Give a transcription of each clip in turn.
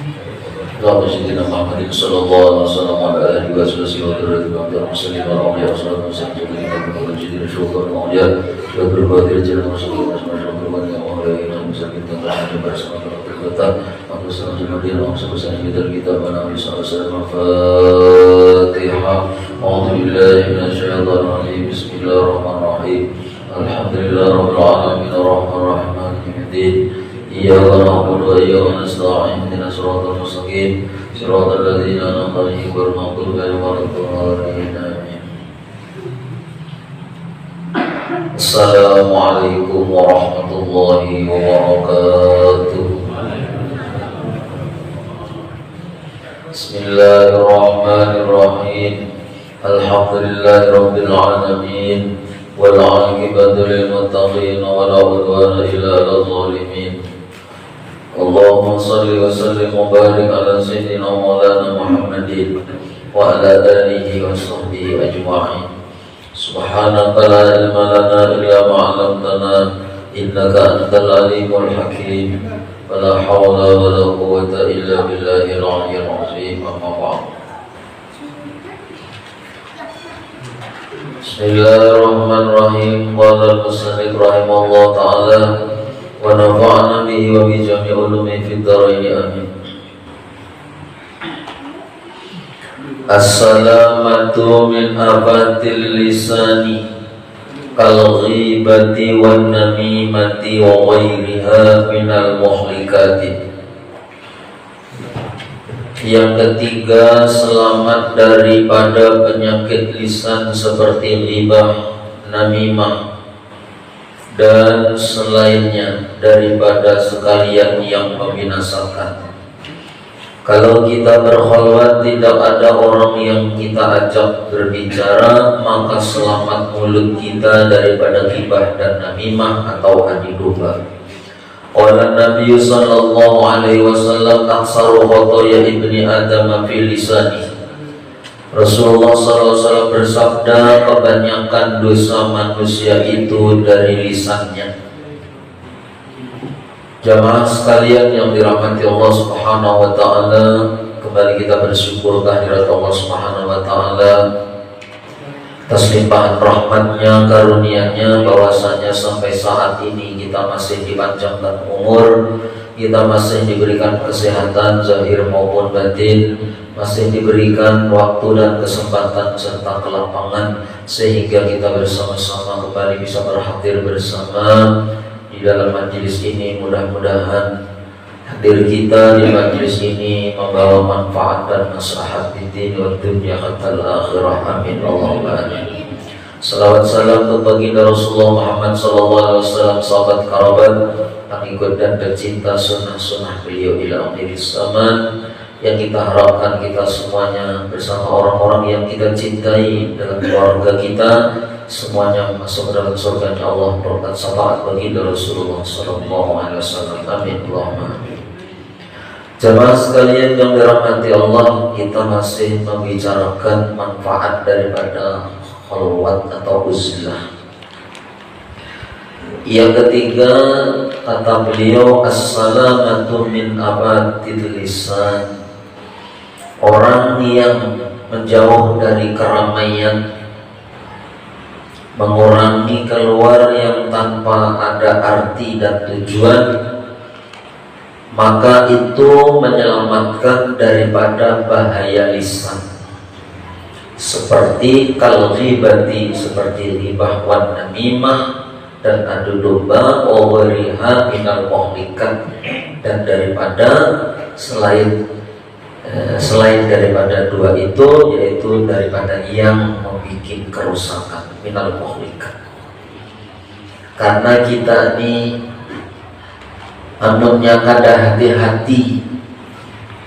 اللهم سيدنا محمد صلى الله عليه وسلم وعلى آله وصحبه وذريته وأمثال المسلمين والأولياء والصلاة والسلام على المجيدين الشهداء والأولياء شهداء الباطل جل وعلا وسلم وعلى المسلمين تنقل bersama kita Allahumma jami'in Allahumma kita kita Nabi sallallahu alaihi wasallam Fatihah A'udzu billahi minasyaitonir rajim Bismillahirrahmanirrahim Alhamdulillahirabbil alamin arrahmanir rahim maliki yaumiddin Iyyaka na'budu wa iyyaka nasta'in ihdinas siratal mustaqim siratal ladzina an'amta 'alaihim ghairil maghdubi 'alaihim waladdallin amin Assalamualaikum warahmatullahi wabarakatuh Bismillahirrahmanirrahim Alhamdulillahi rabbil alamin wal 'aqibatu lil muttaqin wa la 'udwana illa 'alal zalimin Allahumma shalli wa sallim wa barik ala sayyidina maulana Muhammadin wa ala alihi wa sahbihi ajma'in Subhanaka la ilma lana illa ma 'allamtana innaka antal alimul hakim wa la hawla wa la quwwata illa billahil 'aliyyil 'azim amma ba'd Bismillahirrahmanirrahim qala al-musannif rahimahullah ta'ala wa nafa'ana bihi wa bi jami'i ulumi fid dharain amin As-salamatu min abatil lisani kal ghibati wan namimati wa ghairiha minal muhlikati. Yang ketiga, selamat daripada penyakit lisan seperti ghibah, namimah dan selainnya daripada sekalian yang membinasakan. Kalau kita berkhalwat tidak ada orang yang kita ajak berbicara, maka selamat mulut kita daripada ghibah dan namimah atau adu domba. Qala Nabi sallallahu alaihi wasallam aksaru khotoya ibni Adam fi lisani. Rasulullah sallallahu alaihi wasallam bersabda, kebanyakan dosa manusia itu dari lisannya. Jamaah sekalian yang dirahmati Allah Subhanahu wa taala, kembali kita bersyukur kehadirat Allah Subhanahu wa taala atas limpahan rahmatnya, karunia-Nya, bahwasanya sampai saat ini kita masih dipanjangkan umur, kita masih diberikan kesehatan zahir maupun batin, masih diberikan waktu dan kesempatan serta kelapangan sehingga kita bersama-sama kembali bisa berhadir bersama di dalam majelis ini. Mudah-mudahan hadir kita di majelis ini membawa manfaat dan maslahat di din wa dunya hatta al-akhirah. Amin Allahumma amin. Salawat salam untuk baginda Rasulullah Muhammad sallallahu alaihi wasallam, sahabat kerabat, pengikut dan pecinta sunnah-sunnah beliau ila akhir zaman, yang kita harapkan kita semuanya bersama orang-orang yang kita cintai dalam keluarga kita semuanya masuk dalam surga Allah berkat syafaat baginda Rasulullah sallallahu alaihi wasallam. Amin Allahumma amin. Jemaah sekalian yang dirahmati Allah, kita masih membicarakan manfaat daripada khalwat atau uzlah. Yang ketiga, kata beliau, as-salamatu min abatil lisan. Orang yang menjauh dari keramaian, mengurangi keluar yang tanpa ada arti dan tujuan, maka itu menyelamatkan daripada bahaya lisan. Seperti kal ghibati, seperti ghibah wan namimah dan adu domba, wawariha minal muhlikat, dan daripada selain daripada dua itu, yaitu daripada yang membuat kerusakan, minal muhlikat. Karena kita ini namunnya kada hati-hati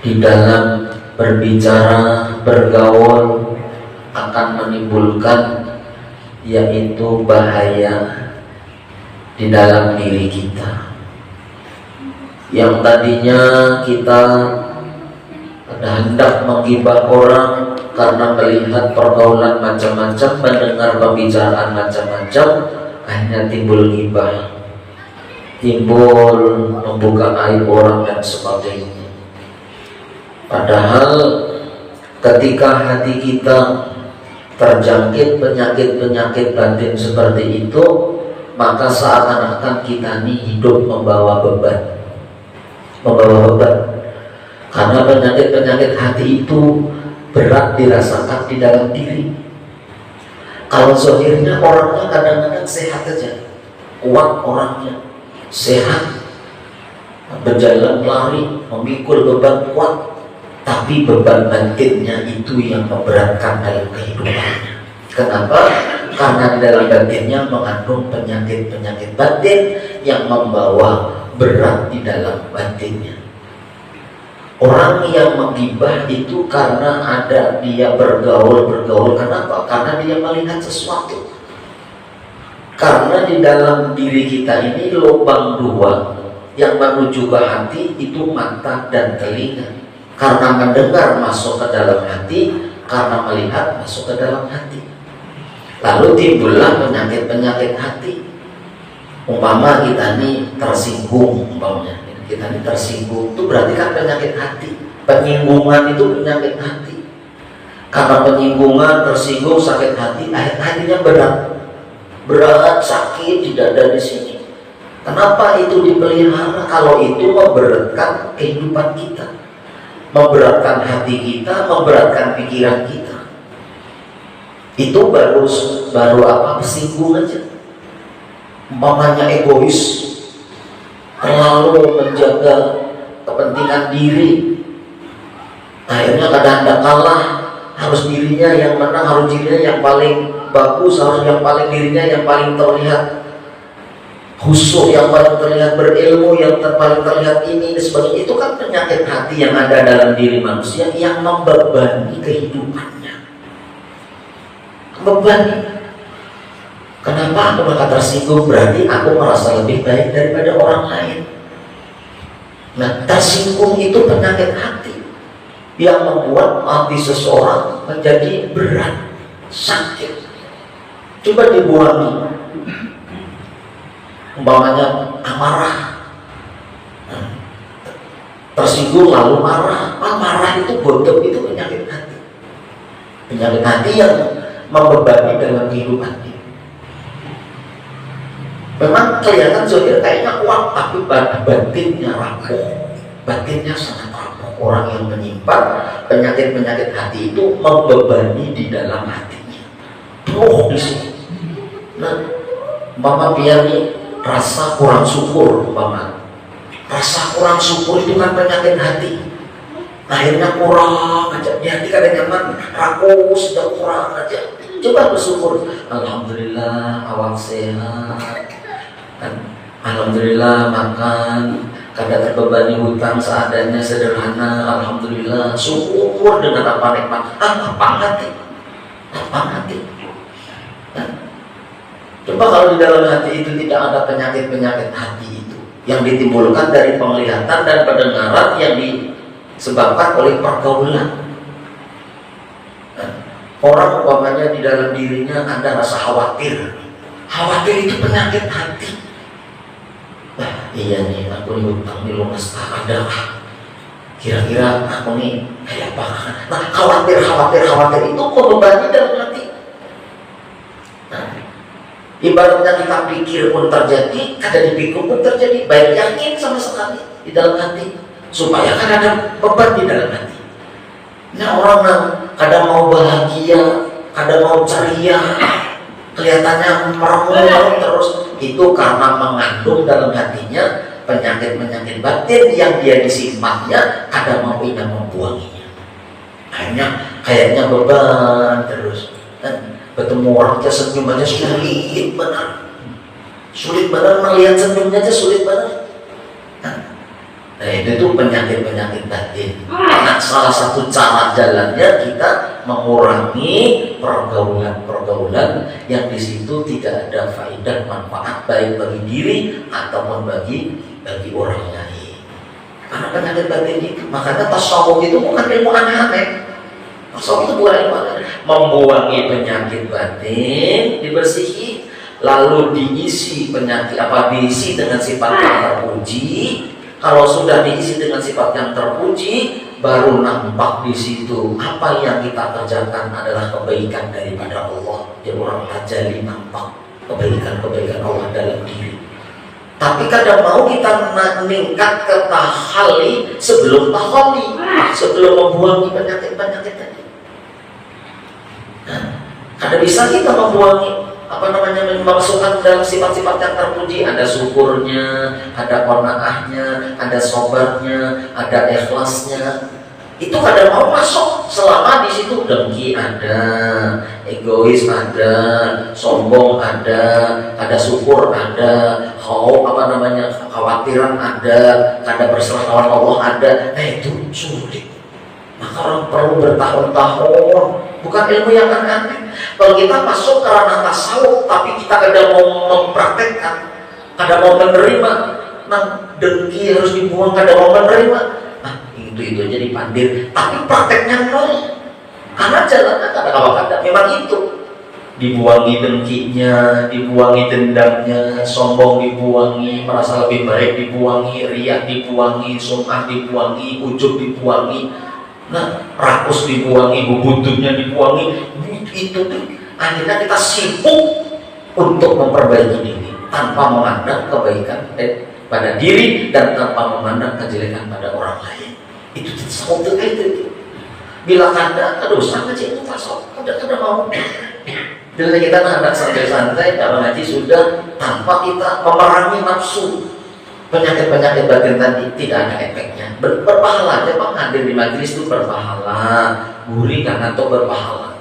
di dalam berbicara, bergaul, akan menimbulkan yaitu bahaya di dalam diri kita. Yang tadinya kita hendak menggibah orang karena melihat pergaulan macam-macam, mendengar pembicaraan macam-macam, akhirnya timbul ghibah, timbul membuka aib orang dan sebagainya. Padahal ketika hati kita terjangkit penyakit-penyakit batin seperti itu, maka seakan-akan kita ini hidup membawa beban. Karena penyakit-penyakit hati itu berat dirasakan di dalam diri. Kalau zahirnya orangnya kadang-kadang sehat saja, kuat orangnya, sehat, berjalan lari, memikul beban kuat, tapi beban batinnya itu yang memberatkan dalam kehidupannya. Kenapa? Karena di dalam batinnya mengandung penyakit-penyakit batin yang membawa berat di dalam batinnya. Orang yang menggibah itu karena ada dia bergaul. Kenapa? Karena dia melihat sesuatu. Karena di dalam diri kita ini lubang dua yang menuju ke hati itu mata dan telinga. Karena mendengar masuk ke dalam hati, karena melihat masuk ke dalam hati. Lalu timbullah penyakit-penyakit hati. Umpama kita ini tersinggung, kita ini tersinggung, itu berarti kan penyakit hati. Penyinggungan itu penyakit hati. Karena penyinggungan, tersinggung, sakit hati, hatinya berat, sakit, tidak ada di sini. Kenapa itu dipelihara? Kalau itu memberatkan kehidupan kita, memberatkan hati kita, memberatkan pikiran kita. Itu baru tersinggung aja. Umpamanya egois, terlalu menjaga kepentingan diri, akhirnya kadang-kadang kalah, harus dirinya yang menang, harus dirinya yang paling bagus, harus dirinya yang paling terlihat khusyuk, yang paling terlihat berilmu, yang paling terlihat ini dan sebagainya. Itu kan penyakit hati yang ada dalam diri manusia yang membebani kehidupannya. Membebani. Kenapa aku merasa tersinggung? Berarti aku merasa lebih baik daripada orang lain. Nah, tersinggung itu penyakit hati yang membuat hati seseorang menjadi berat, sakit. Coba dibuangi. Umpamanya amarah, tersinggung lalu marah. Marah itu bodoh, itu penyakit hati. Penyakit hati yang membebani dalam kehidupan. Memang kelihatan zahir kayaknya kuat, tapi batinnya rapuh, batinnya sangat rapuh. Orang yang menyimpan penyakit-penyakit hati itu membebani di dalam hatinya, penuh di sini. Nah, umpama dia nih rasa kurang syukur, rasa kurang syukur itu kan penyakit hati. Akhirnya kurang aja, di hati kadang nyaman, rapuh, sudah kurang aja. Coba bersyukur, alhamdulillah awak sehat. Alhamdulillah makan, kada terbebani hutang seadanya, sederhana, alhamdulillah, syukur dengan apa nikmat. Lapang hati. Coba kalau di dalam hati itu tidak ada penyakit-penyakit hati itu yang ditimbulkan dari penglihatan dan pendengaran yang disebabkan oleh pergaulan. Orang umpamanya di dalam dirinya ada rasa khawatir. Khawatir itu penyakit hati. Iya nih, aku nih hutang nih lunas ada. Kira-kira aku nih kayak apa? Nah, khawatir itu membebani dalam hati. Nah, ibaratnya kita pikir pun terjadi, kada dipikir pun terjadi. Baik yakin sama sekali di dalam hati, supaya kan ada beban di dalam hati. Nah, orang yang kadang mau bahagia, kadang mau ceria, kelihatannya merenung terus, itu karena mengandung dalam hatinya penyakit-penyakit batin yang dia disimpannya, kadang mau ingin membuanginya. Akhirnya kayaknya beban terus. Dan bertemu orang aja senyum aja sulit benar melihat senyumnya aja sulit benar. Nah, itu penyakit-penyakit batin. Nah, salah satu cara jalannya kita mengurangi pergaulan yang di situ tidak ada faedah manfaat baik bagi diri ataupun bagi orang lain. Karena penyakit batin itu, makanya tasawuf itu bukan ilmu aneh-aneh. Tasawuf itu bukan ilmu aneh. Membuangi penyakit batin, dibersihi, lalu diisi penyakit diisi dengan sifat yang terpuji. Kalau sudah diisi dengan sifat yang terpuji, baru nampak di situ apa yang kita kerjakan adalah kebaikan daripada Allah. Jadi orang tajali nampak kebaikan-kebaikan Allah dalam diri. Tapi kadang mau kita meningkat ke tahali sebelum tahali, sebelum membuangi penyakit-penyakit tadi. Nah, ada bisa kita membuangi memasukkan dalam sifat-sifat yang terpuji, ada syukurnya, ada qanaahnya, ada sabarnya, ada ikhlasnya. Itu kadang mau masuk selama di situ dengki ada, egois ada, sombong ada syukur ada, kekhawatiran ada berserah lawan Allah ada. Nah itu sulit. Maka orang perlu bertahun-tahun, bukan ilmu yang aneh-aneh. Kalau kita masuk ke ranah tasawuf, tapi kita kadang mau mempraktekkan, kadang mau menerima, nah dengki harus dibuang, kadang mau menerima, nah itu jadi pandir, tapi prakteknya nol. Karena jalannya kadang-kadang memang itu, dibuangi dengkinya, dibuangi dendamnya, sombong dibuangi, merasa lebih baik dibuangi, riak dibuangi, sum'ah dibuangi, ujub dibuangi. Nah, rakus dibuangi, bubututnya dibuangi. Itu tuh akhirnya kita sibuk untuk memperbaiki diri tanpa memandang kebaikan pada diri dan tanpa memandang kejelekan pada orang lain. Itu tasawuf itu. Bila ada dosa ngaji itu tasawuf, kadang mau. Bila kita hendak santai-santai kalau ngaji sudah tanpa kita memerangi nafsu. Penyakit-penyakit batin tadi tidak ada efeknya. Berpahala, memang hadir di majelis itu berpahala, gurih kan atau berpahala.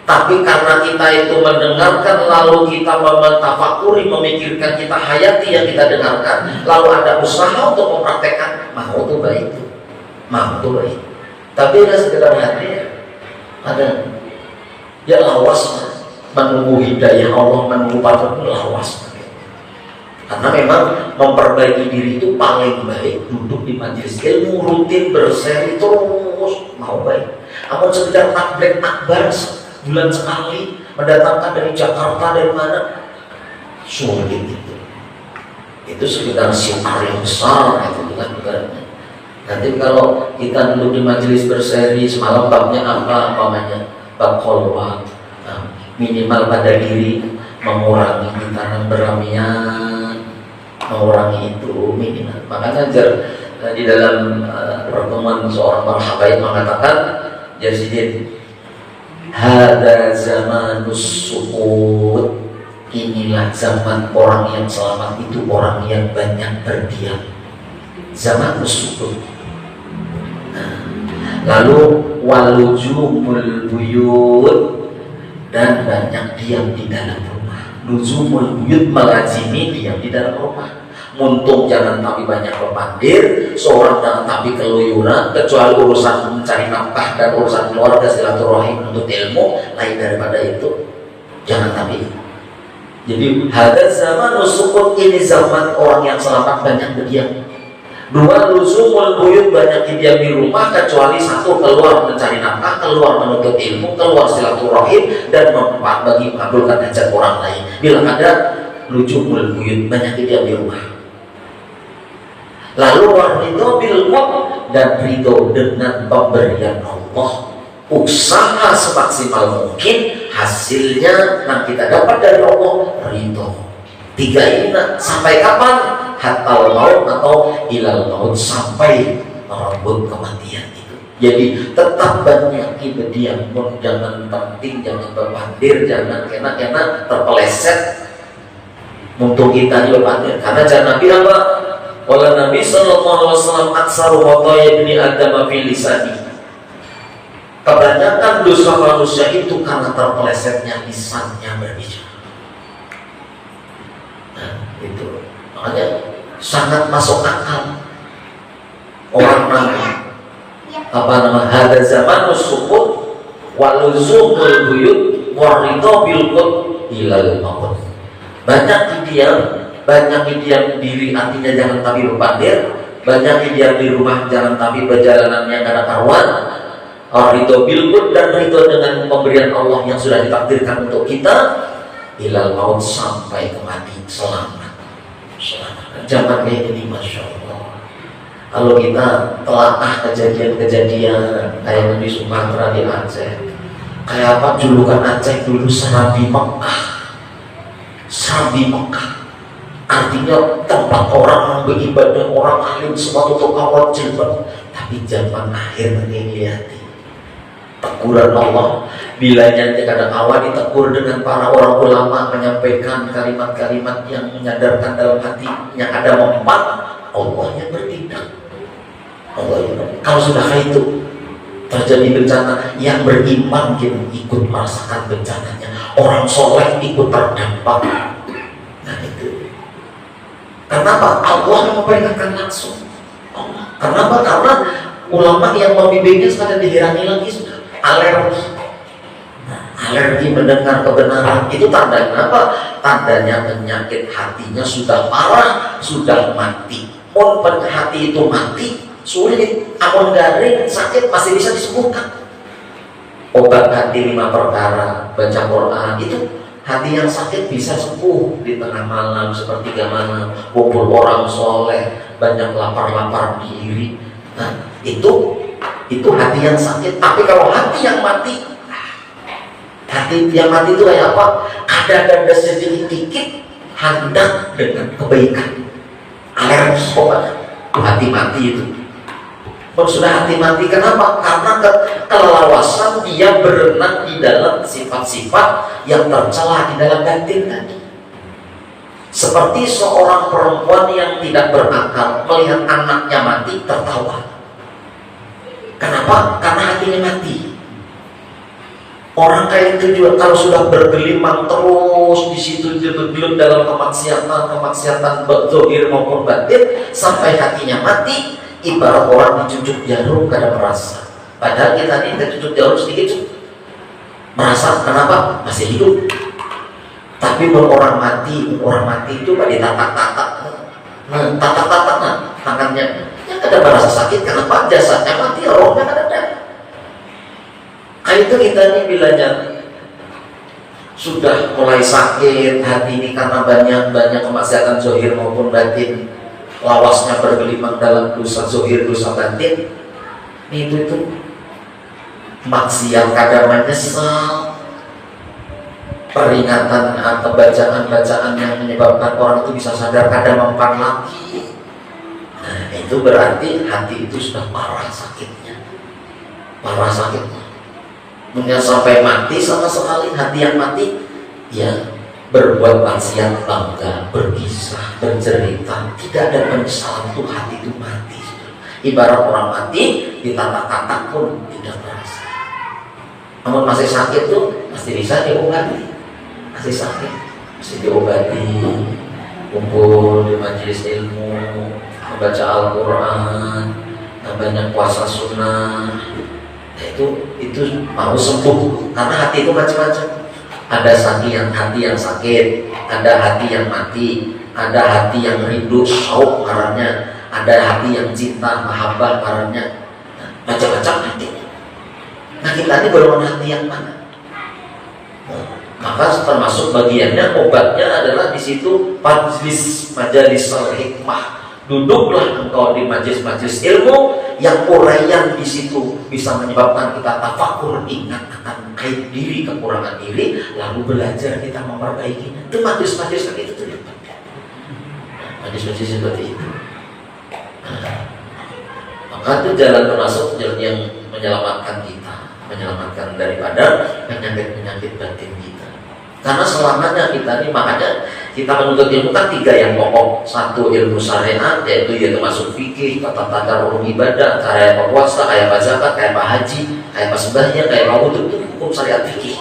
Tapi karena kita itu mendengarkan lalu kita mentafakuri, memikirkan, kita hayati yang kita dengarkan, lalu ada usaha untuk mempraktekkan, mau tuh baik, Tapi ada sekedar hadir, ada ya lawas menunggu hidayah Allah, menunggu patut lawas. Karena memang memperbaiki diri itu paling baik duduk di majelis ilmu, rutin berseri terus, mau baik. Namun sekedar tablet akbar bulan sekali mendatangkan dari Jakarta dari mana, sulit itu. Itu sekedar syiar yang besar, itu bukan ibaratnya. Nanti kalau kita duduk di majelis berseri semalam babnya apa namanya, bab kholwat, minimal pada diri, mengurangi gitaran beramian, mengurangi itu minimal. Makanya di dalam pertemuan seorang para habaib mengatakan, Yazidin, hada zamanus suhud, inilah zaman orang yang selamat itu orang yang banyak berdiam. Zamanus suhud. Lalu walujumul buyut, dan banyak diam di dalam rumah. Luzumul buyut melazimi diam di dalam rumah. Muntung jangan tapi banyak berpandir, seorang jangan tapi keluyuran, kecuali urusan mencari nafkah dan urusan keluarga, silaturahim, untuk ilmu, lain daripada itu jangan tapi. Jadi hadza zaman sukut, ini zaman orang yang selamat banyak berdiam. Dua, luzumul buyut, banyak diam di rumah, kecuali satu, keluar mencari nafkah, keluar menuntut ilmu, keluar silaturahim dan bermanfaat bagi mengabulkan hajat orang lain. Bila ada luzumul buyut, banyak diam di rumah. Lalu ridho bil qad, dan ridho dengan pemberian Allah. Usaha semaksimal mungkin hasilnya yang kita dapat dari Allah ridho. Tiga ini sampai kapan? Hatta maut atau ilal maut, sampai merenggut kematian itu. Jadi tetap banyak berdiam, jangan penting, jangan berpandir, jangan kena terpeleset untuk kita berpandir. Karena jangan Nabi apa? Wala Nabi sallallahu alaihi wasallam aksaru khotaya ibni Adam fi lisani. Kebanyakan dosa manusia itu karena terpelesetnya lisannya berbicara. Nah, itu makanya sangat masuk akal orang hada zaman sukut waluzumul buyut waridho bilqut ilal maut. Banyak diam diri, artinya jangan tapi berpandir. Banyak diam di rumah, jangan tapi perjalanannya karena karuan. Ridho bilqut, dan ridho dengan pemberian Allah yang sudah ditakdirkan untuk kita ilal maut, sampai ke mati selamat. Jangan kayak gini, masya Allah. Kalau kita telaah kejadian-kejadian kayak di Sumatera, di Aceh, kayak apa julukan Aceh dulu, Serabi Mekah. Serabi Mekah artinya tempat orang beribadah, orang alim, semua tutup aurat jilbab. Tapi zaman akhir ini lihat teguran Allah, bila nanti kadang awal ditegur dengan para orang ulama menyampaikan kalimat-kalimat yang menyadarkan dalam hati yang ada mempan, Allah yang bertindak. Allah yang bertindak. Kalau sudah itu terjadi bencana, yang beriman ikut merasakan bencananya, orang soleh ikut terdampak. Nah itu kenapa Allah yang memperingatkan langsung. Kenapa? Karena ulama yang membimbingnya sekadar diherangi lagi sudah alergi. Alergi mendengar kebenaran itu tandanya apa? Tandanya penyakit hatinya sudah parah, sudah mati. Hati itu mati, sulit. Amun garing, sakit masih bisa disembuhkan. Obat hati 5 perkara, baca Quran, itu hati yang sakit bisa sembuh di tengah malam, sepertiga malam, kumpul orang soleh, banyak lapar-lapar diri. Nah, itu hati yang sakit. Tapi kalau hati yang mati, itu kayak apa? Ada sedikit hendak dengan kebaikan. Alergi obat hati mati itu. Kalau sudah hati mati, kenapa? Karena kelelawasan dia berenang di dalam sifat-sifat yang tercela di dalam batin tadi. Seperti seorang perempuan yang tidak berakal melihat anaknya mati tertawa. Kenapa? Karena hatinya mati. Orang kayak itu juga kalau sudah bergelimang terus di situ, dia bergelut dalam kemaksiatan zahir maupun batin sampai hatinya mati. Ibarat orang dicucuk jarum kadang merasa, padahal kita ini kecucuk jarum sedikit merasa, kenapa? Masih hidup. Tapi orang mati itu pada tatak-tatak, tangannya yang kadang merasa sakit. Kenapa? Jasadnya mati, rohnya kadang ada. Kayak itu kita ini bilanya sudah mulai sakit hati ini karena banyak kemaksiatan zahir maupun batin, lawasnya bergelimang dalam dosa zahir, dosa batin. Itu maksiat kadang menyesal, peringatan atau bacaan-bacaan yang menyebabkan orang itu bisa sadar kadang mempan lagi. Nah, itu berarti hati itu sudah parah sakitnya. Mungkin sampai mati sama sekali. Hati yang mati ya berbuat maksiat, bangga, berkisah, bercerita, tidak ada penyesalan, tuh hati itu mati. Ibarat orang mati ditata-tata pun tidak terasa. Namun masih sakit tuh masih bisa diobati. Masih sakit masih diobati. Kumpul di majelis ilmu, membaca Al-Quran, banyak puasa sunnah. Itu mau sembuh. Karena hati itu macam-macam. Ada hati yang sakit, ada hati yang mati, ada hati yang rindu, syauq karanya, ada hati yang cinta, mahabbah karanya, macam-macam hatinya. Nah kita ini golongan hati yang mana? Maka termasuk bagiannya, obatnya adalah di situ majalis hikmah. Duduklah engkau di majelis-majelis ilmu yang uraian di situ bisa menyebabkan kita tafakur, ingat akan aib diri, kekurangan diri, lalu belajar kita memperbaikinya. Itu majelis-majelis seperti itu tuh. Majelis-majelis seperti itu. Maka itu jalan termasuk jalan yang menyelamatkan kita, menyelamatkan daripada penyakit-penyakit batin kita. Karena selamanya kita ini, makanya kita menuntut ilmu kan 3 yang pokok. 1 ilmu syariat, yaitu termasuk fikih, tata ulum ibadah, kayak apa puasa, kayak apa zakat, kayak apa haji, kayak apa sembahyang, kayak apa wudhu, itu hukum syariat fikih.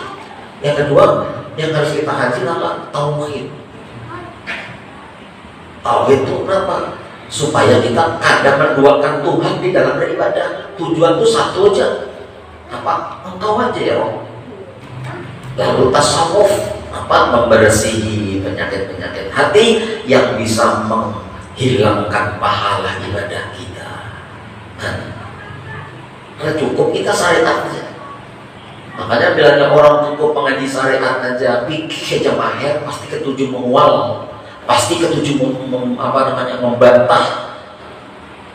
Yang kedua, yang harus kita haji apa? Tauhid. Tauhid itu kenapa? Supaya kita kadang menduakan Tuhan di dalam beribadah. Tujuan itu satu aja. Apa? Engkau aja ya Allah. Lalu tasawuf, membersihi penyakit-penyakit hati yang bisa menghilangkan pahala ibadah kita. Nah, cukup kita syariat aja. Makanya bilangnya orang cukup mengaji syariat aja, pikir aja mahir, pasti ketujuh mengual, pasti ketujuh membantah.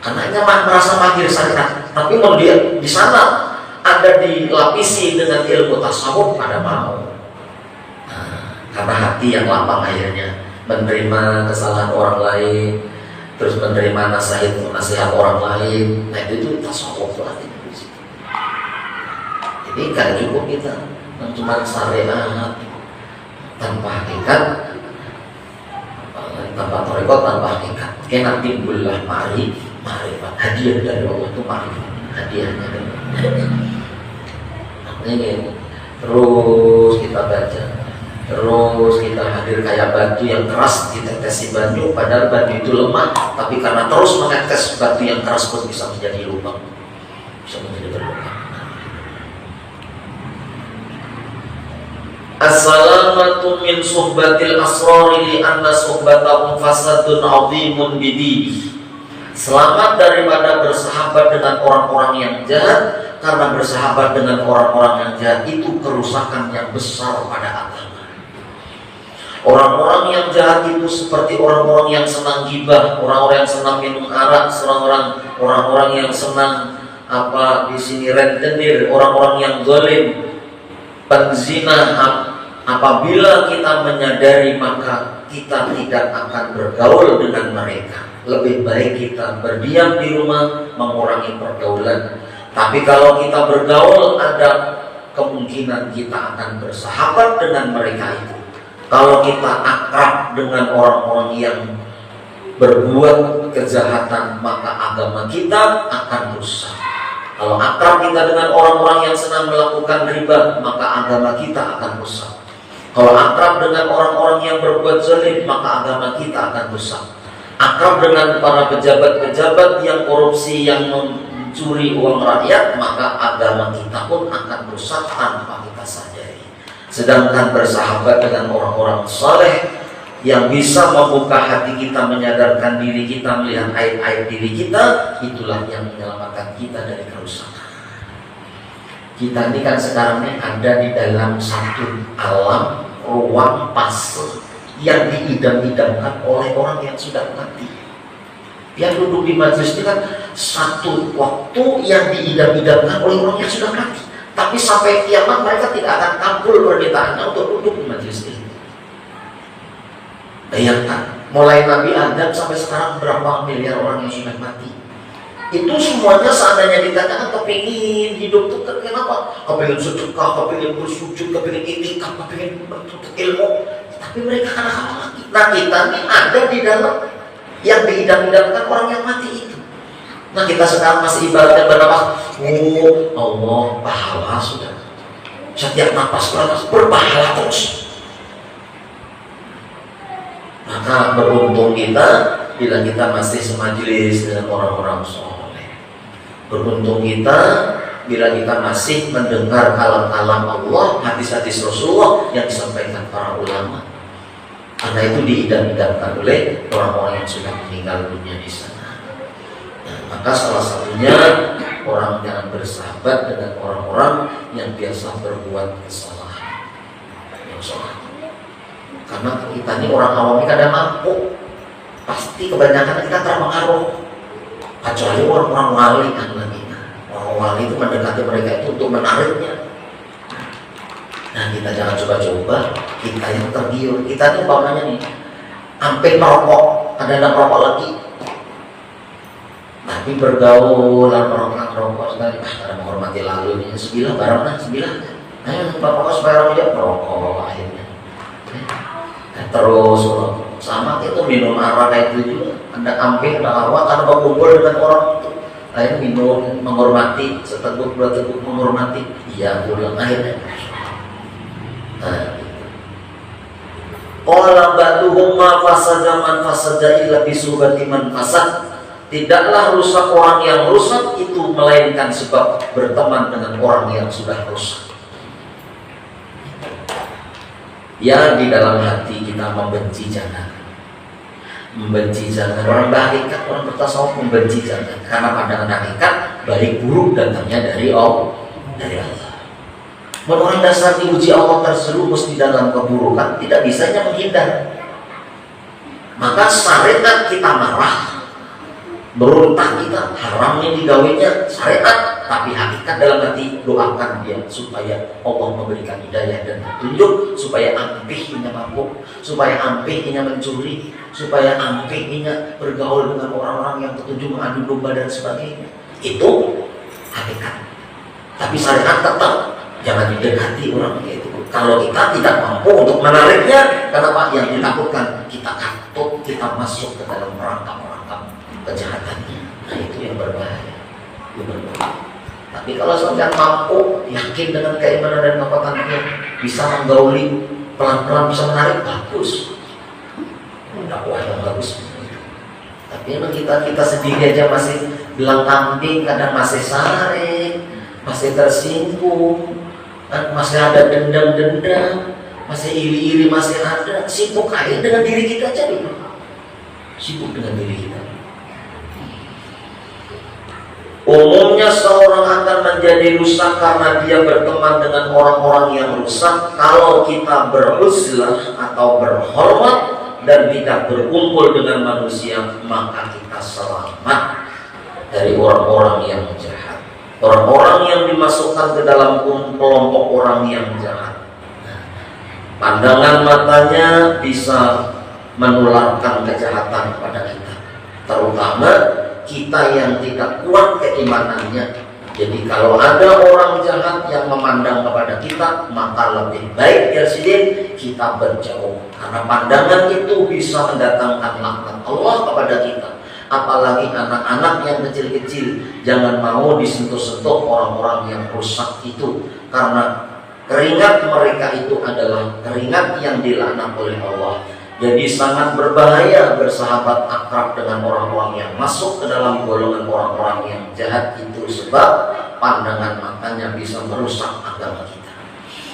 Anaknya merasa mahir syariat, tapi kalau dia di sana ada dilapisi dengan ilmu tasawuf, pada mau. Karena hati yang lapang akhirnya menerima kesalahan orang lain, terus menerima nasihat orang lain. Nah itu tasawuf lagi. Jadi gak cukup kita cuma syariat tanpa hakikat, tanpa tarekat, tanpa hakikat. Kena timbullah ma'rifat, hadiah dari Allah itu ma'rifat, hadiahnya dari Allah. Ini terus kita baca, terus kita hadir kayak batu yang keras ditetesi banyu, padahal banyu itu lemah, tapi karena terus menetes batu yang keras pun bisa menjadi lubang, bisa menjadi terbuka. Assalamatu min suhbatil asrari li anna suhbatahum fasadun azimun bidini. Selamat daripada bersahabat dengan orang-orang yang jahat, karena bersahabat dengan orang-orang yang jahat itu kerusakan yang besar pada agama. Orang-orang yang jahat itu seperti orang-orang yang senang gibah, orang-orang yang senang minum arak, orang-orang yang senang di sini rentenir, orang-orang yang zalim, penzina. Apabila kita menyadari, maka kita tidak akan bergaul dengan mereka. Lebih baik kita berdiam di rumah, mengurangi pergaulan. Tapi kalau kita bergaul, ada kemungkinan kita akan bersahabat dengan mereka itu. Kalau kita akrab dengan orang-orang yang berbuat kejahatan, maka agama kita akan rusak. Kalau akrab kita dengan orang-orang yang senang melakukan riba, maka agama kita akan rusak. Kalau akrab dengan orang-orang yang berbuat zalim, maka agama kita akan rusak. Akrab dengan para pejabat-pejabat yang korupsi, yang mencuri uang rakyat, maka agama kita pun akan rusak tanpa kita sadari. Sedangkan bersahabat dengan orang-orang saleh yang bisa membuka hati kita, menyadarkan diri kita, melihat aib-aib diri kita, itulah yang menyelamatkan kita dari kerusakan. Kita ini kan sekarang ini ada di dalam satu alam ruang fase yang diidam-idamkan oleh orang yang sudah mati. Yang duduk di majelis ini kan satu waktu yang diidam-idamkan oleh orang yang sudah mati. Tapi sampai kiamat mereka tidak akan kabul permintaannya untuk duduk di majelis ini. Bayangkan, mulai Nabi Adam sampai sekarang berapa miliar orang yang sudah mati. Itu semuanya seandainya dikatakan kepingin hidup tuh kenapa? Kepingin sedekah, kepingin bersujud, kepingin itikaf, kepingin menuntut ilmu. Tapi mereka karena apa lagi? Nah kita ini ada di dalam yang diidam-idamkan orang yang mati itu. Nah kita sekarang masih ibaratnya bernapas, oh Allah pahala sudah. Setiap napas berpahala terus. Maka beruntung kita bila kita masih semajelis dengan orang-orang soleh. Beruntung kita bila kita masih mendengar kalam-kalam Allah, hadis-hadis Rasulullah yang disampaikan para ulama. Karena itu diidam-idamkan oleh orang-orang yang sudah meninggal dunia di sana. Nah, maka salah satunya orang jangan bersahabat dengan orang-orang yang biasa berbuat kesalahan. Yang salah. Karena kita ini orang awam ini kadang mampu, pasti kebanyakan kita terpengaruh. Kecuali orang-orang wali kan lagi. Orang wali itu mendekati mereka itu untuk menariknya. Nah kita jangan coba-coba, kita yang tergiur. Kita ini umpamanya nih, sampai merokok, ada merokok lagi. Tapi bergaul orang-orang merokok sekali, karena menghormati lalu ini sebilah barang lah, sebilah. Ayo merokok supaya orang tidak merokok akhirnya. Terus sama itu minum arak kayak itu juga, ada amping, ada awak, karena berkumpul dengan orang itu. Akhirnya minum, menghormati, seteguk dua teguk menghormati, iya pulang akhirnya. Nah, qala ba'duhum ma fasada man fasada illa bi subati man fasad. Tidaklah rusak orang yang rusak itu melainkan sebab berteman dengan orang yang sudah rusak. Ya di dalam hati kita membenci jangan. Membenci jangan. Orang berhakikat, orang bertasawuf membenci jangan. Karena pandangan hakikat baik buruk datangnya dari Allah. Orang dasar diuji Allah terjerumus di dalam keburukan, tidak bisanya menghindar. Maka syariat kita marah, berontak kita, haramnya digawinya syariat, tapi hakikat dalam hati doakan dia supaya Allah memberikan hidayah dan petunjuk, supaya ampihinya mabuk, supaya ampihinya mencuri, supaya ampihinya bergaul dengan orang-orang yang petunjuk mengadu domba dan sebagainya. Itu hakikat. Tapi syariat tetap jangan didekati orang itu. Kalau kita tidak mampu untuk menariknya, kenapa? Yang ditakutkan kita katut, kita masuk ke dalam perangkap-perangkap kejahatannya. Nah itu yang berbahaya. Tapi kalau sampai mampu, yakin dengan keimanan dan kekuatannya, bisa menggauli pelan-pelan, bisa menarik, bagus. Dakwah yang bagus. Tapi memang kita sendiri aja masih belang kambing, kadang masih sare, masih tersinggung, masih ada dendam-dendam, masih iri-iri masih ada. Sibuk aja dengan diri kita aja dulu. Sibuk dengan diri kita. Umumnya seorang akan menjadi rusak karena dia berteman dengan orang-orang yang rusak. Kalau kita beruzlah atau berhormat dan tidak berkumpul dengan manusia, maka kita selamat dari orang-orang yang jahat, orang-orang yang dimasukkan ke dalam kelompok orang yang jahat. Pandangan matanya bisa menularkan kejahatan kepada kita, terutama kita yang tidak kuat keimanannya. Jadi kalau ada orang jahat yang memandang kepada kita, maka lebih baik ya sidin kita berjauh, karena pandangan itu bisa mendatangkan laknat Allah kepada kita. Apalagi anak-anak yang kecil-kecil, jangan mau disentuh-sentuh orang-orang yang rusak itu, karena keringat mereka itu adalah keringat yang dilaknat oleh Allah. Jadi sangat berbahaya bersahabat akrab dengan orang-orang yang masuk ke dalam golongan orang-orang yang jahat itu, sebab pandangan matanya bisa merusak agama kita.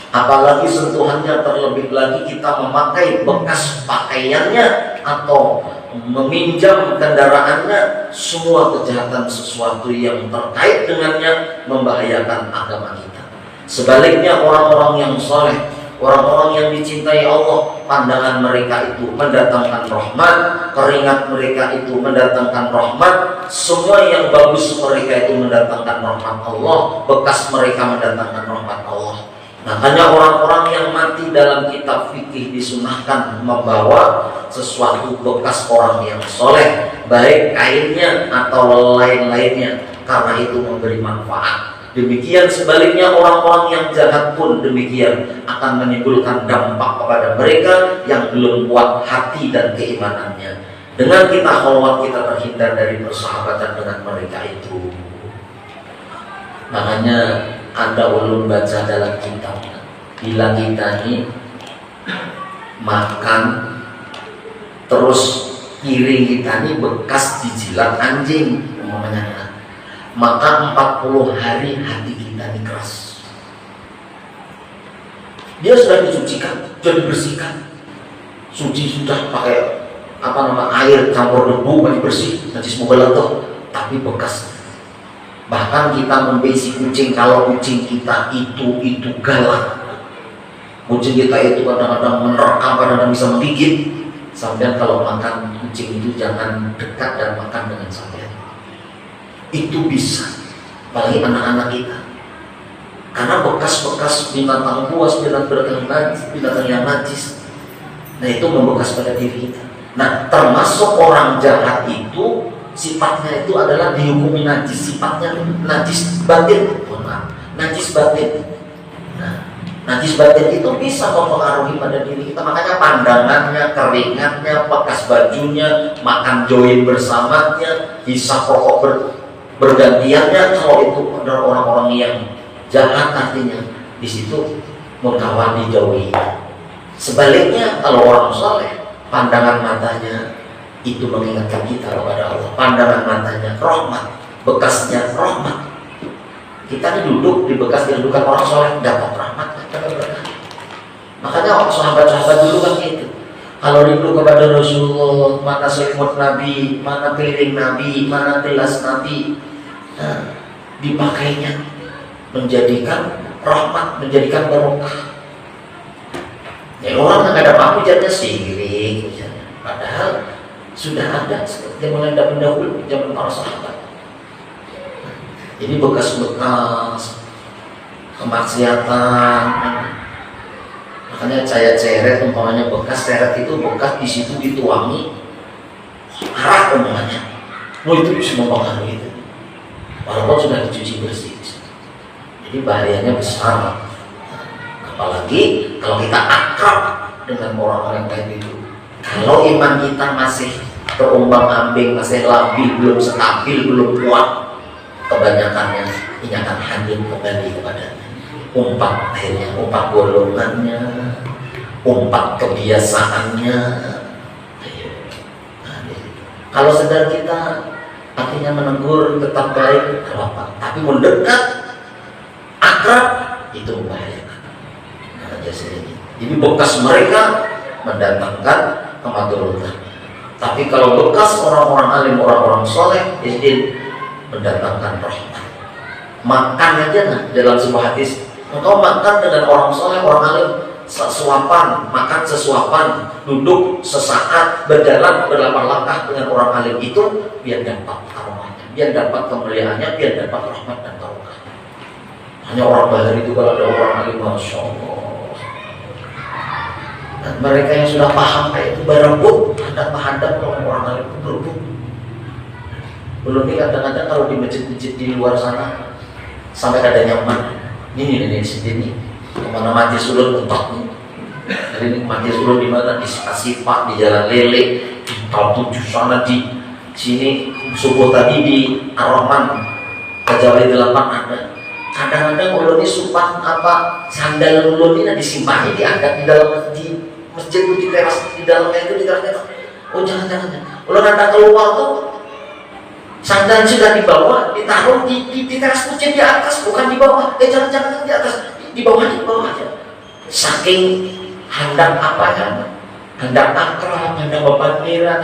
Apalagi sentuhannya, terlebih lagi kita memakai bekas pakaiannya atau meminjam kendaraannya, semua kejahatan sesuatu yang terkait dengannya membahayakan agama kita. Sebaliknya orang-orang yang soleh, orang-orang yang dicintai Allah, pandangan mereka itu mendatangkan rahmat, keringat mereka itu mendatangkan rahmat, semua yang bagus mereka itu mendatangkan rahmat Allah, bekas mereka mendatangkan rahmat Allah. Makanya orang-orang yang mati dalam kitab fikih disunahkan membawa sesuatu bekas orang yang soleh, baik kainnya atau lain-lainnya, karena itu memberi manfaat. Demikian sebaliknya orang-orang yang jahat pun demikian, akan menimbulkan dampak kepada mereka yang belum kuat hati dan keimanannya. Dengan kita khalwat, kita terhindar dari persahabatan dengan mereka itu. Makanya ada ulun baca dalam kitab, bila kita ini makan terus piring kita ini bekas dijilat anjing umpamanya, maka 40 hari hati kita ini keras. Dia sudah dicucikan, sudah dibersihkan, suci sudah pakai air campur debu, masih bersih, nanti semoga lentok, tapi bekas. Bahkan kita membesi kucing, kalau kucing kita itu galak, kucing kita itu kadang-kadang menerkam, kadang-kadang bisa menggigit. Sampai kalau makan kucing itu jangan dekat dan makan dengan sampean. Itu bisa, apalagi anak-anak kita, karena bekas-bekas binatang buas, binatang yang najis, nah itu membekas pada diri kita. Nah termasuk orang jahat itu sifatnya itu adalah dihukumi najis, sifatnya najis batin, najis batin. Nah, najis batin itu bisa mempengaruhi pada diri kita. Makanya pandangannya, keringatnya, bekas bajunya, makan join bersamanya, hisap rokok bergantiannya, kalau itu adalah orang-orang yang jahat, artinya di situ mengkawan dijauhi. Sebaliknya kalau orang soleh, pandangan matanya itu mengingatkan kita kepada Allah, pandangan matanya rahmat, bekasnya rahmat. Kita ini duduk di bekas kedudukan orang soleh, dapat rahmat, dapat berkah. Makanya sahabat-sahabat dulu kan gitu, kalau rindu kepada Rasulullah, mana selimut Nabi, mana piring Nabi, mana gelas Nabi, nah, dipakainya menjadikan rahmat, menjadikan barokah. Ya orang yang ada mampu jadinya sirik, padahal sudah ada zaman dahulu, zaman para sahabat. Jadi bekas-bekas kemaksiatan, makanya saya ceret, umpamanya bekas ceret itu bekas di situ dituangi arak umpamanya, itu bisa mempengaruhi itu, walaupun sudah dicuci bersih. Jadi bahayanya besar, apalagi kalau kita akrab dengan orang-orang kayak gitu. Kalau iman kita masih terombang-ambing, masih labil, belum stabil, belum kuat, kebanyakannya ini akan hanyut kembali kepadanya. Umpat akhirnya, umpat golongannya, umpat kebiasaannya. Kalau sedang kita artinya menegur tetap baik, tidak apa-apa. Tapi mendekat, akrab, itu membahayakan. Jadi bekas mereka mendatangkan kematuratan. Tapi kalau bekas orang-orang alim, orang-orang soleh, jadi mendatangkan rahmat. Makan aja nah, dalam sebuah hadis, engkau makan dengan orang soleh, orang alim, sesuapan, makan sesuapan, duduk sesaat, berjalan berlapan langkah dengan orang alim itu, biar dapat aromanya, biar dapat kemuliaannya, biar dapat rahmat dan barokahnya. Hanya orang Bahari itu kalau ada orang alim, masya Allah. Dan mereka yang sudah paham kayak itu berebut, hadap-hadap kalau orang alim itu berebut. Belum nih kadang-kadang kalau di masjid-masjid di luar sana sampai ada nyaman. Ini sini kemana mati sulun tempat nih. Hari ini mati sulun di mana? Di Sipak, di Jalan Lele, di Tahun 7 sana, di sini subuh tadi di Ar-Rahman, Kajawai 8 ada. Kadang-kadang ulun ini sumpah apa sandal ulun ini disimpannya diangkat di dalam masjid itu, di teras di dalamnya itu, di terasnya. Oh jangan, ulun ada keluar tuh sandal sudah di bawah, ditaruh di teras masjid di atas, bukan di bawah. Jangan di atas, di bawah aja. Saking hendak apanya, hendak akrab, hendak berbandera,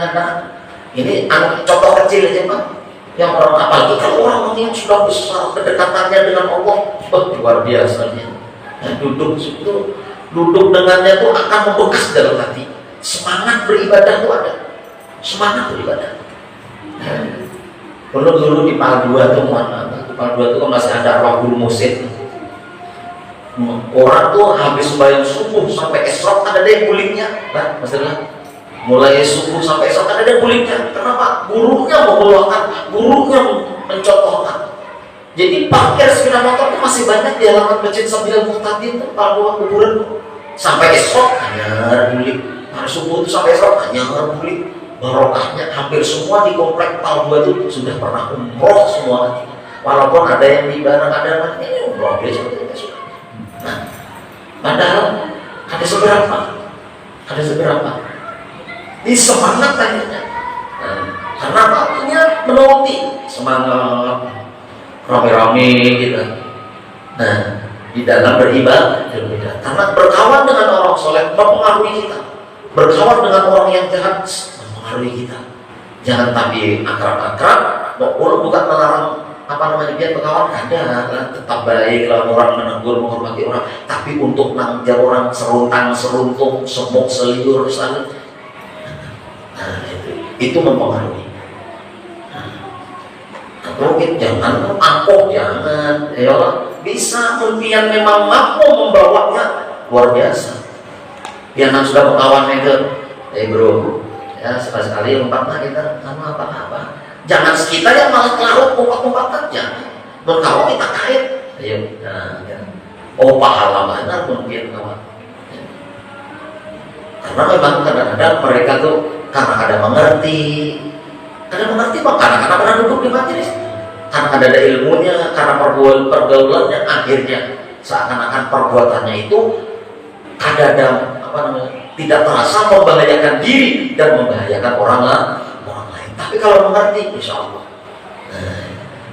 ini contoh kecil aja Pak. Yang orang apalagi kalau orang yang sudah besar kedekatannya dengan Allah, luar biasanya. Duduk dengannya itu akan membekas dalam hati. Semangat beribadah itu ada, semangat beribadah. Dulu di Padua tuh mana? Padua tuh masih ada Rabbul Musid. Orang tuh habis sembahyang subuh sampai esok ada deh gulingnya, nah, masalah. Mulai subuh sampai esok ada deh gulingnya. Kenapa? Gurunya membawakan, gurunya mencontohkan. Jadi parkir sepeda motor itu masih banyak di halaman masjid Sabil Muhtadin tuh, Padua kuburan. Sampai esok hanya guling. Hari subuh itu sampai esok hanya guling. Barokahnya hampir semua di komplek Padua itu sudah pernah umroh semua. Walaupun ada yang di barang ada ini umroh biasa sudah. Nah, padahal ada seberapa? Ini semangat tadinya. Karena artinya menoloti semangat rame-rame gitu. Nah, di dalam beribadah, karena berkawan dengan orang soleh mempengaruhi kita. Berkawan dengan orang yang jahat mempengaruhi kita. Jangan tapi akrab-akrab, bukan melarang dia berkawan ada, tetap baik lah orang menegur, menghormati orang. Tapi untuk nangjar orang seruntung, semuk, seliur, sana, itu mempengaruhi. Mungkin jangan angkuh, jangan, ya bisa mungkin memang mampu membawanya luar biasa. Yang sudah berkawan itu, bro, ya sekali-sekali umpamanya kita sama apa-apa. Jangan kita yang malah larut umpat-umpatan, jangan. Berkawan kita kait, ayo, oh pahala mana mungkin kawan. Karena memang kadang-kadang mereka tuh karena ada mengerti bang, karena pernah duduk di majelis, karena ada ilmunya, karena pergaulannya, akhirnya seakan-akan perbuatannya itu kadang tidak terasa membahayakan diri dan membahayakan orang lain. Tapi kalau mengerti, insya Allah.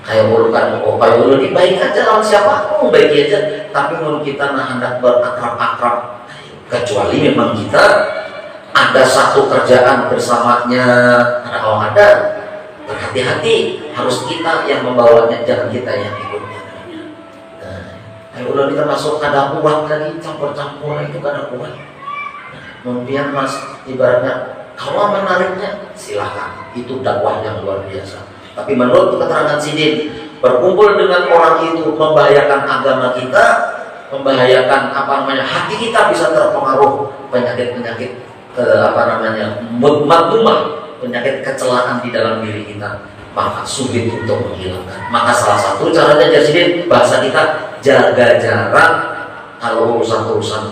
Kayak ulu ini baik aja lawan siapa, baik aja. Tapi menurut kita hendak berakrab-akrab, kecuali memang kita ada satu kerjaan bersamanya. Karena kalau ada, berhati-hati, harus kita yang membawanya, jangan kita yang ikutnya. Kalau kita masuk kada kuat lagi, campur-campur itu kada kuat. Mungkin mas ibaratnya Kalau menariknya silahkan, itu dakwah yang luar biasa. Tapi menurut keterangan Sidin, berkumpul dengan orang itu membahayakan agama kita, membahayakan hati kita, bisa terpengaruh penyakit-penyakit madmumah, penyakit kecelaan di dalam diri kita, maka sulit untuk menghilangkan. Maka salah satu caranya Sidin, bahasa kita jaga jarak kalau urusan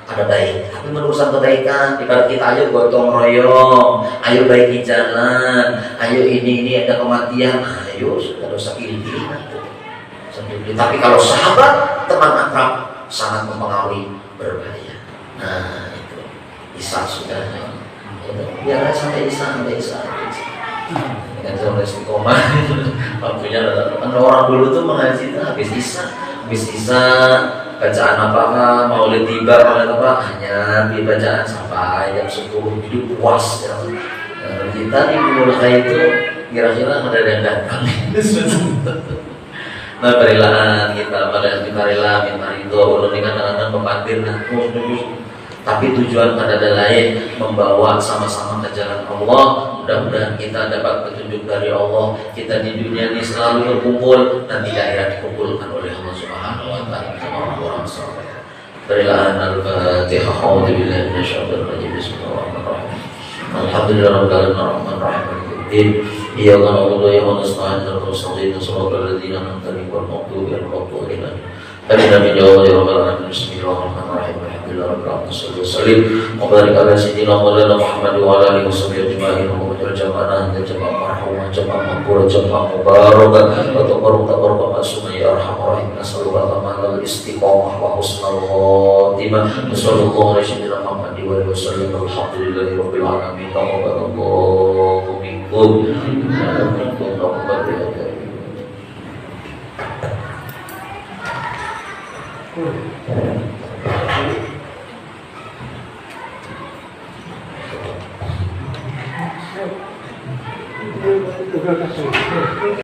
ada baik. Tapi urusan kebaikan, ibarat kita ayo gotong royong, ayo baiki jalan, ayo ini ada kematian, ayo sudah dosa pilih. Tapi kalau sahabat, teman akrab sangat mempengaruhi, berbahaya. Nah itu Isa sudah, biar sampai Isa. Dengan zaman istiqomah, waktunya kan orang dulu tuh mengaji itu habis Isa bacaan apa maulid tiba hanya di bacaan sampai jam 10 hidup puas ya. Kita di Mulka itu kira-kira ada yang datang. Nah perilaan kita pada rela minta itu ulun dengan anak-anak pemandir tapi tujuan ada lain, membawa sama-sama ke jalan Allah. Mudah-mudahan kita dapat petunjuk dari Allah. Kita di dunia ini selalu berkumpul dan di akhirat dikumpulkan oleh Allah Subhanahu wa taala sama orang-orang saleh. Berilah al-Fatihah. A'udzubillahi minasyaitonir rajim. Bismillahirrahmanirrahim. Alhamdulillahirabbil alamin. Iyyaka na'budu wa iyyaka nasta'in. Ihdinas siratal ladzina an'amta 'alaihim ghairil maghdubi 'alaihim. Amin amin ya Allah ya Rabbal alamin. Bismillahirrahmanirrahim. Alhamdulillahirabbil alamin. Sallallahu wa barik ala sayyidina Maulana Muhammad wa ala alihi washabbihi ajma'in. Wa jama'ana jama'an marhumah jama'an maqbul jama'an mubarak wa tabarruk masum ya arhamar rahim. Nasallallahu ta'ala al-istiqamah wa husnul khatimah. Sallallahu alaihi Muhammad wa alihi wasallam. Alhamdulillahirabbil alamin. Taqabbalallahu minkum. Terima kasih.